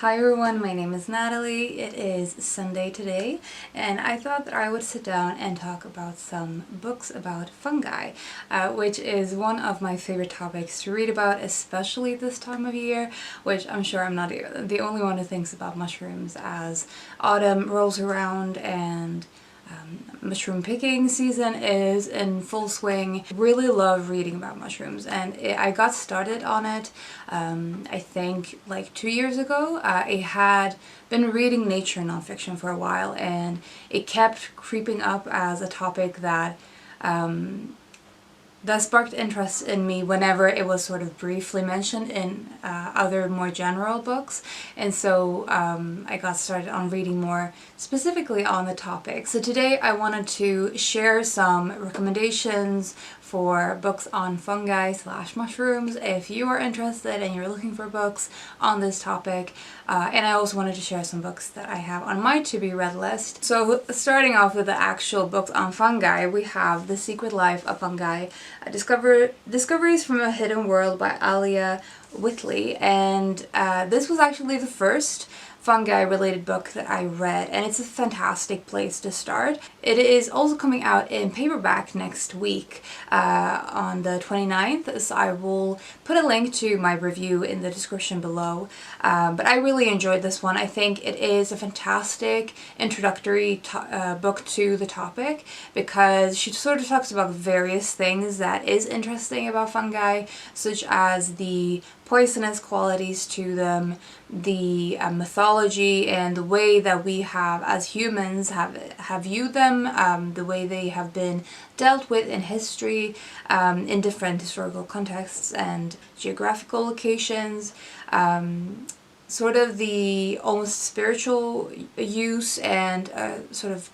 Hi everyone, my name is Natalie. It is Sunday today, and I thought that I would sit down and talk about some books about fungi, which is one of my favorite topics to read about, especially this time of year, which I'm sure I'm not the only one who thinks about mushrooms as autumn rolls around and mushroom picking season is in full swing. Really love reading about mushrooms, and I got started on it I think like 2 years ago. I had been reading nature nonfiction for a while, and it kept creeping up as a topic that sparked interest in me whenever it was sort of briefly mentioned in other more general books, and so I got started on reading more specifically on the topic. So today I wanted to share some recommendations for books on fungi / mushrooms if you are interested and you're looking for books on this topic. And I also wanted to share some books that I have on my to-be-read list. So starting off with the actual books on fungi, we have The Secret Life of Fungi, Discoveries from a Hidden World by Alia Whitley, and this was actually the first fungi-related book that I read, and it's a fantastic place to start. It is also coming out in paperback next week on the 29th, so I will put a link to my review in the description below. But I really enjoyed this one. I think it is a fantastic introductory book to the topic, because she sort of talks about various things that is interesting about fungi, such as the poisonous qualities to them, the mythology and the way that we have as humans have viewed them, the way they have been dealt with in history, in different historical contexts and geographical locations, sort of the almost spiritual use and sort of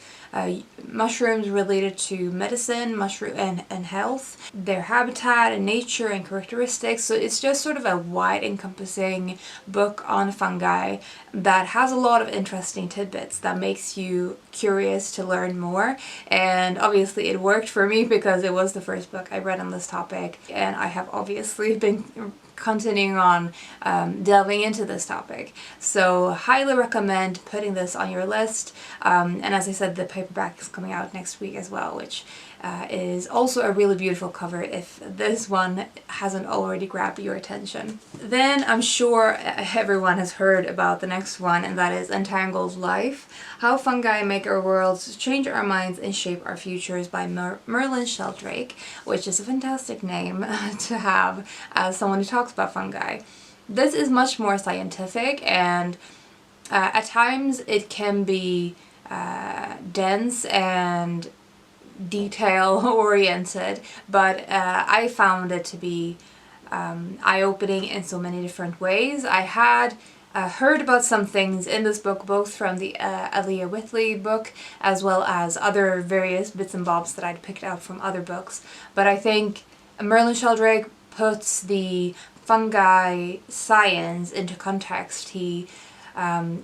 mushrooms related to medicine, mushroom and health, their habitat and nature and characteristics. So it's just sort of a wide encompassing book on fungi that has a lot of interesting tidbits that makes you curious to learn more. And obviously it worked for me because it was the first book I read on this topic, and I have obviously been continuing on delving into this topic. So highly recommend putting this on your list. And as I said, the paperback is coming out next week as well, which is also a really beautiful cover if this one hasn't already grabbed your attention. Then I'm sure everyone has heard about the next one, and that is Entangled Life: How Fungi Make Our Worlds, Change Our Minds, and Shape Our Futures by Merlin Sheldrake, which is a fantastic name to have as someone who talks about fungi. This is much more scientific, and at times it can be dense and detail-oriented, but I found it to be eye-opening in so many different ways. I had heard about some things in this book, both from the Alia Whitley book as well as other various bits and bobs that I'd picked out from other books, but I think Merlin Sheldrake puts the fungi science into context. He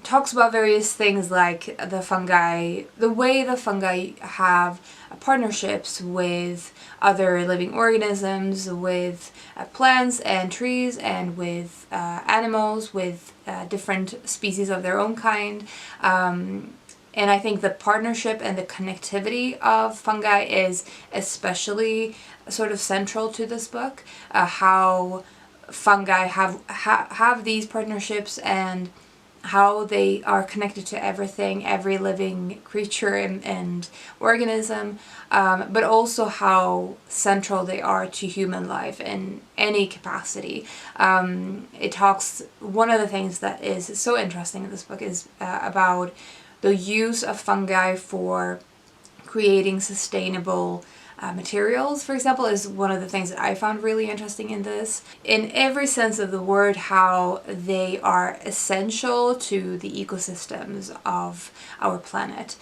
talks about various things like the way the fungi have partnerships with other living organisms, with plants and trees, and with animals, with different species of their own kind. And I think the partnership and the connectivity of fungi is especially sort of central to this book. How fungi have these partnerships, and how they are connected to everything, every living creature and organism, but also how central they are to human life in any capacity. One of the things that is so interesting in this book is about the use of fungi for creating sustainable materials, for example, is one of the things that I found really interesting in this. In every sense of the word, how they are essential to the ecosystems of our planet.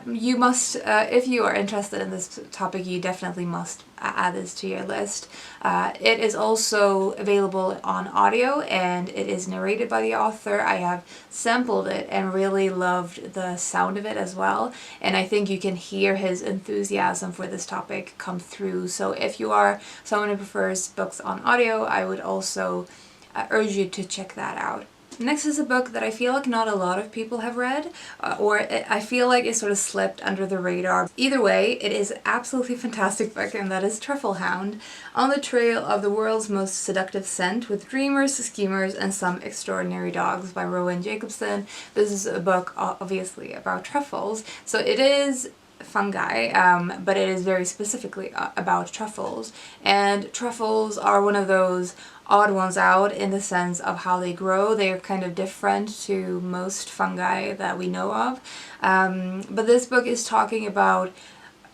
You must, if you are interested in this topic, you definitely must add this to your list. It is also available on audio, and it is narrated by the author. I have sampled it and really loved the sound of it as well, and I think you can hear his enthusiasm for this topic come through. So if you are someone who prefers books on audio, I would also urge you to check that out. Next is a book that I feel like not a lot of people have read, I feel like it sort of slipped under the radar. Either way, it is an absolutely fantastic book, and that is Truffle Hound, On the Trail of the World's Most Seductive Scent with Dreamers, Schemers, and Some Extraordinary Dogs by Rowan Jacobsen. This is a book obviously about truffles, so it is fungi, but it is very specifically about truffles. And truffles are one of those odd ones out in the sense of how they grow. They are kind of different to most fungi that we know of. But this book is talking about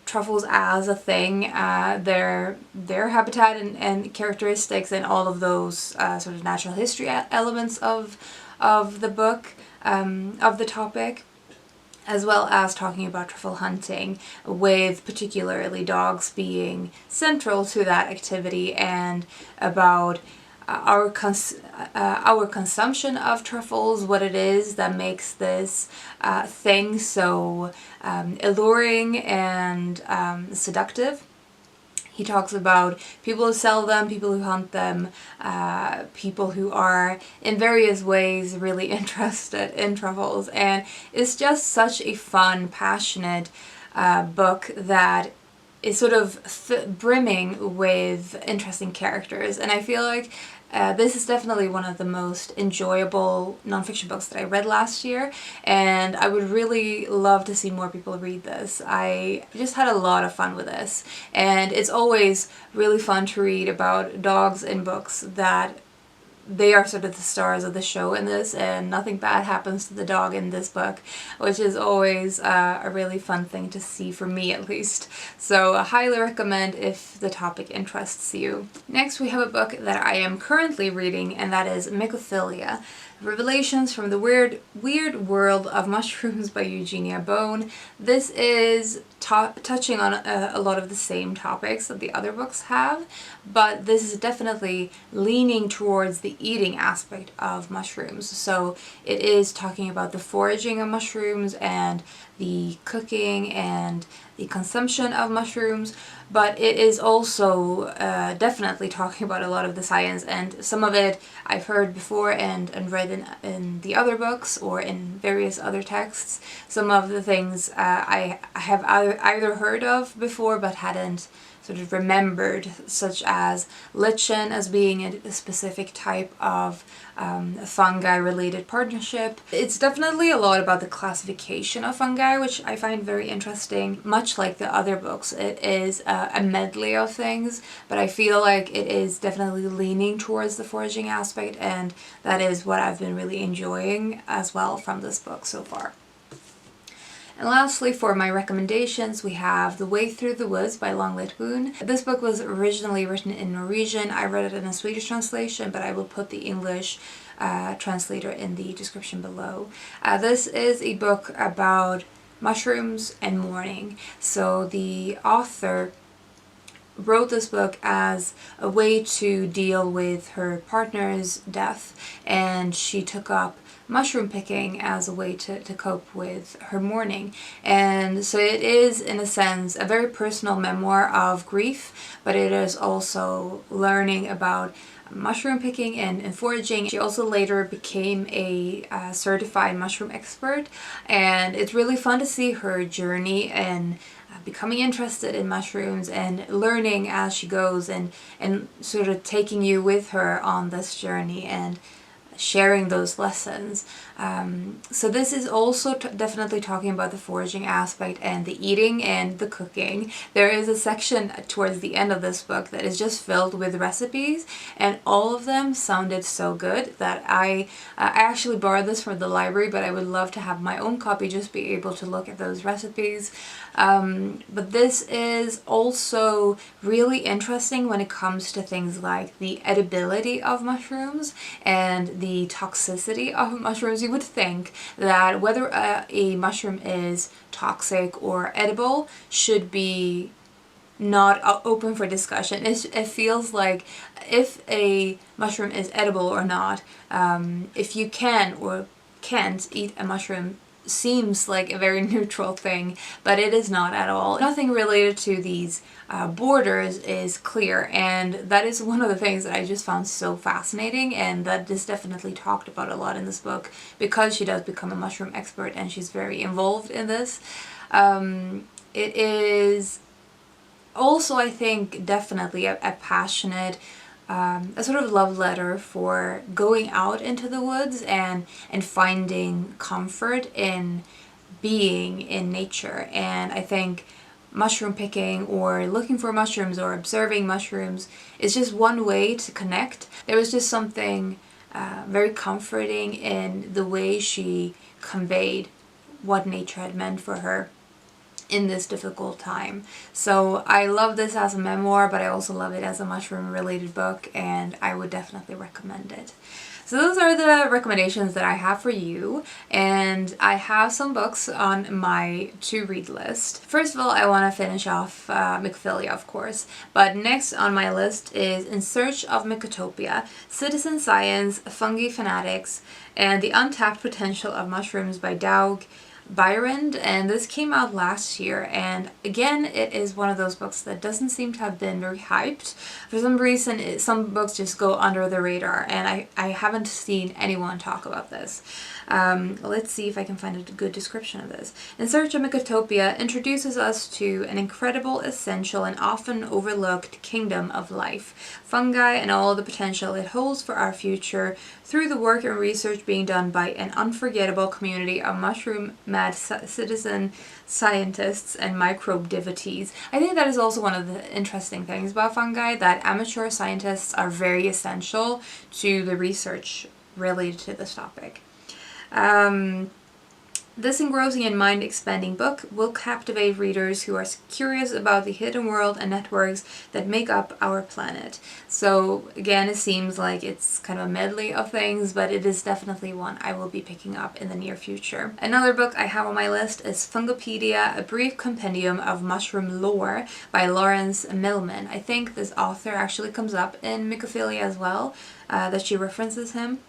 truffles as a thing, their habitat and characteristics, and all of those sort of natural history elements of the book, of the topic, as well as talking about truffle hunting, with particularly dogs being central to that activity, and about our consumption of truffles, what it is that makes this thing so alluring and seductive. He talks about people who sell them, people who hunt them, people who are in various ways really interested in truffles, and it's just such a fun, passionate book that is sort of brimming with interesting characters. And I feel like this is definitely one of the most enjoyable nonfiction books that I read last year, and I would really love to see more people read this. I just had a lot of fun with this, and it's always really fun to read about dogs in books that they are sort of the stars of the show in this, and nothing bad happens to the dog in this book, which is always a really fun thing to see, for me at least. So I highly recommend if the topic interests you. Next we have a book that I am currently reading, and that is Mycophilia, Revelations from the Weird World of Mushrooms by Eugenia Bone. This is touching on a lot of the same topics that the other books have, but this is definitely leaning towards the eating aspect of mushrooms. So it is talking about the foraging of mushrooms and the cooking and the consumption of mushrooms, but it is also definitely talking about a lot of the science, and some of it I've heard before and read in the other books or in various other texts. Some of the things I have either heard of before but hadn't sort of remembered, such as lichen as being a specific type of fungi-related partnership. It's definitely a lot about the classification of fungi, which I find very interesting. Much like the other books, it is a medley of things, but I feel like it is definitely leaning towards the foraging aspect, and that is what I've been really enjoying as well from this book so far. And lastly, for my recommendations, we have The Way Through the Woods by Litt Woon. This book was originally written in Norwegian. I read it in a Swedish translation, but I will put the English translator in the description below. This is a book about mushrooms and mourning. So the author wrote this book as a way to deal with her partner's death, and she took up mushroom picking as a way to cope with her mourning. And so it is, in a sense, a very personal memoir of grief, but it is also learning about mushroom picking and foraging. She also later became a certified mushroom expert, and it's really fun to see her journey and becoming interested in mushrooms and learning as she goes, and sort of taking you with her on this journey and sharing those lessons. So this is also definitely talking about the foraging aspect and the eating and the cooking. There is a section towards the end of this book that is just filled with recipes, and all of them sounded so good that I actually borrowed this from the library, but I would love to have my own copy, just be able to look at those recipes. But this is also really interesting when it comes to things like the edibility of mushrooms and the toxicity of mushrooms. You would think that whether a mushroom is toxic or edible should be not open for discussion. It feels like if a mushroom is edible or not, if you can or can't eat a mushroom seems like a very neutral thing, but it is not at all. Nothing related to these borders is clear, and that is one of the things that I just found so fascinating, and that is definitely talked about a lot in this book because she does become a mushroom expert and she's very involved in this. It is also, I think, definitely a passionate, a sort of love letter for going out into the woods and finding comfort in being in nature. And I think mushroom picking or looking for mushrooms or observing mushrooms is just one way to connect. There was just something very comforting in the way she conveyed what nature had meant for her in this difficult time. So I love this as a memoir, but I also love it as a mushroom related book, and I would definitely recommend it. So those are the recommendations that I have for you, and I have some books on my to-read list. First of all, I want to finish off Mycophilia, of course, but next on my list is In Search of Mycotopia, Citizen Science, Fungi Fanatics, and the Untapped Potential of Mushrooms by Bierend, and this came out last year, and again it is one of those books that doesn't seem to have been very hyped. For some reason some books just go under the radar, and I haven't seen anyone talk about this. Let's see if I can find a good description of this. In Search of Myctopia introduces us to an incredible, essential, and often overlooked kingdom of life, fungi, and all the potential it holds for our future through the work and research being done by an unforgettable community of mushroom-mad citizen scientists and microbe devotees. I think that is also one of the interesting things about fungi, that amateur scientists are very essential to the research related to this topic. This engrossing and mind-expanding book will captivate readers who are curious about the hidden world and networks that make up our planet. So again, it seems like it's kind of a medley of things, but it is definitely one I will be picking up in the near future. Another book I have on my list is Funghipedia, A Brief Compendium of Mushroom Lore by Lawrence Millman. I think this author actually comes up in Mycophilia as well, that she references him.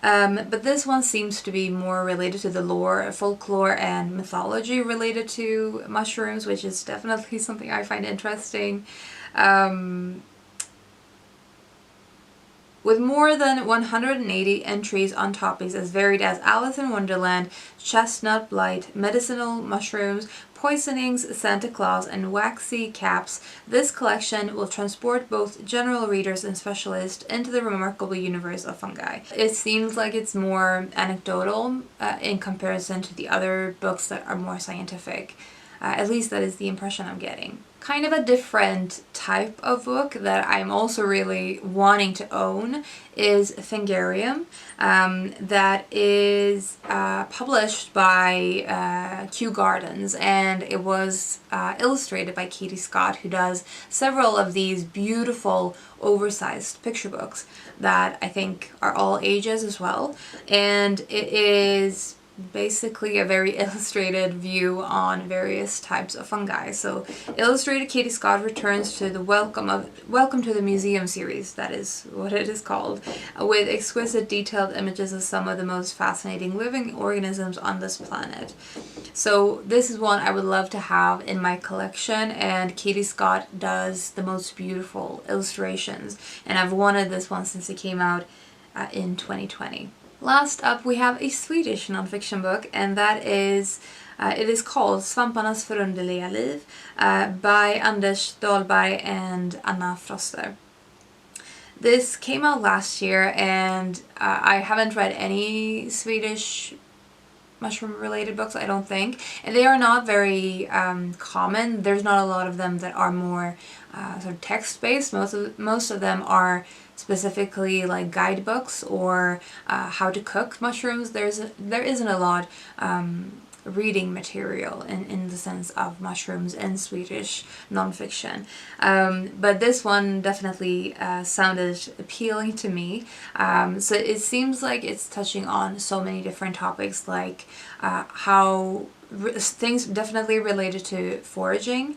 But this one seems to be more related to the lore, folklore, and mythology related to mushrooms, which is definitely something I find interesting. With more than 180 entries on topics as varied as Alice in Wonderland, chestnut blight, medicinal mushrooms, poisonings, Santa Claus, and waxy caps, this collection will transport both general readers and specialists into the remarkable universe of fungi. It seems like it's more anecdotal in comparison to the other books that are more scientific. At least that is the impression I'm getting. Kind of a different type of book that I'm also really wanting to own is Fingerium, that is published by Kew Gardens, and it was illustrated by Katie Scott, who does several of these beautiful oversized picture books that I think are all ages as well, and it is basically a very illustrated view on various types of fungi. So illustrated Katie Scott returns to the Welcome to the Museum series, that is what it is called, with exquisite detailed images of some of the most fascinating living organisms on this planet. So this is one I would love to have in my collection, and Katie Scott does the most beautiful illustrations, and I've wanted this one since it came out in 2020. Last up, we have a Swedish nonfiction book, and that is, it is called Svamparnas förunderliga liv by Anders Dahlberg and Anna Froster. This came out last year, and I haven't read any Swedish mushroom-related books, I don't think, and they are not very common. There's not a lot of them that are more sort of text-based. Most of them are specifically like guidebooks or how to cook mushrooms. There isn't a lot reading material in the sense of mushrooms in Swedish nonfiction. But this one definitely sounded appealing to me. So it seems like it's touching on so many different topics, like how things definitely related to foraging,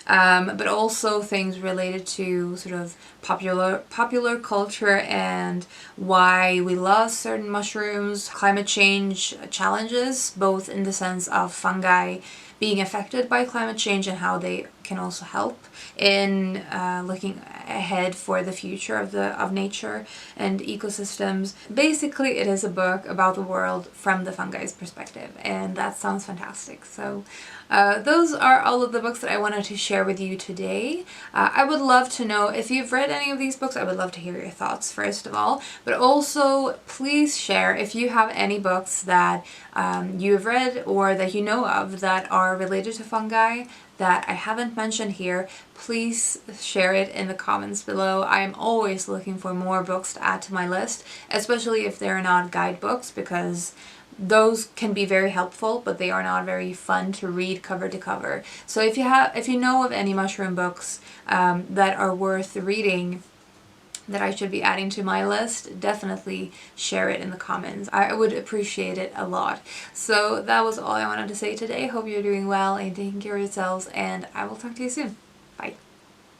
but also things related to sort of popular culture and why we love certain mushrooms, climate change challenges, both in the sense of fungi being affected by climate change and how they can also help in looking ahead for the future of nature and ecosystems. Basically, it is a book about the world from the fungi's perspective, and that sounds fantastic. So those are all of the books that I wanted to share with you today. I would love to know if you've read any of these books. I would love to hear your thoughts, first of all, but also please share if you have any books that you have read or that you know of that are related to fungi that I haven't mentioned here. Please share it in the comments below. I am always looking for more books to add to my list, especially if they're not guidebooks, because those can be very helpful, but they are not very fun to read cover to cover. So if you know of any mushroom books that are worth reading that I should be adding to my list, definitely share it in the comments. I would appreciate it a lot. So that was all I wanted to say today. Hope you're doing well and taking care of yourselves, and I will talk to you soon. Bye.